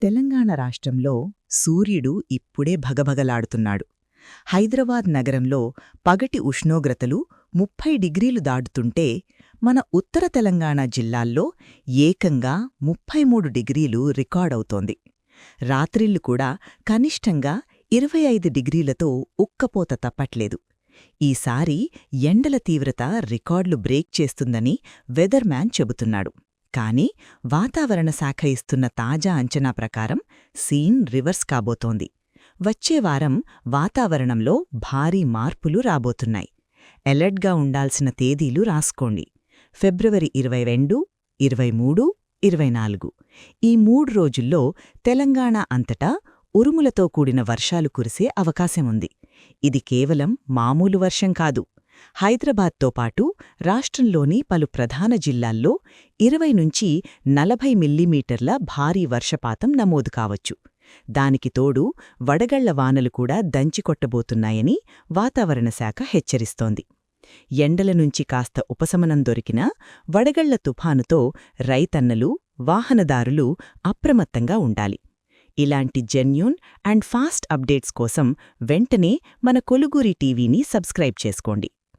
తెలంగాణ రాష్ట్రంలో సూర్యుడు ఇప్పుడే భగభగలాడుతున్నాడు. హైదరాబాద్ నగరంలో పగటి ఉష్ణోగ్రతలు 30 డిగ్రీలు దాటుతుంటే మన ఉత్తర తెలంగాణ జిల్లాల్లో ఏకంగా 33 డిగ్రీలు రికార్డవుతోంది. రాత్రిళ్లు కూడా కనిష్టంగా 25 డిగ్రీలతో ఉక్కపోత తప్పట్లేదు. ఈసారి ఎండల తీవ్రత రికార్డులు బ్రేక్ చేస్తుందని వెదర్ మ్యాన్ చెబుతున్నాడు. కానీ వాతావరణ శాఖ ఇస్తున్న తాజా అంచనా ప్రకారం సీన్ రివర్స్ కాబోతోంది. వచ్చే వారం వాతావరణంలో భారీ మార్పులు రాబోతున్నాయి. ఎలర్ట్గా ఉండాల్సిన తేదీలు రాసుకోండి. ఫిబ్రవరి 22, 23, 24 ఈ 3 రోజుల్లో తెలంగాణ అంతటా ఉరుములతో కూడిన వర్షాలు కురిసే అవకాశముంది. ఇది కేవలం మామూలు వర్షం కాదు. హైదరాబాద్తో పాటు రాష్ట్రంలోని పలు ప్రధాన జిల్లాల్లో 20 నుంచి 40 మిల్లీమీటర్ల భారీ వర్షపాతం నమోదు కావచ్చు. దానికి తోడు వడగళ్ల వానలు కూడా దంచికొట్టబోతున్నాయని వాతావరణ శాఖ హెచ్చరిస్తోంది. ఎండల నుంచి కాస్త ఉపశమనం దొరికినా వడగళ్ల తుఫానుతో రైతన్నలు, వాహనదారులు అప్రమత్తంగా ఉండాలి. ఇలాంటి జెన్యూన్ అండ్ ఫాస్ట్ అప్డేట్స్ కోసం వెంటనే మన కొలుగురి టీవీని సబ్స్క్రైబ్ చేసుకోండి.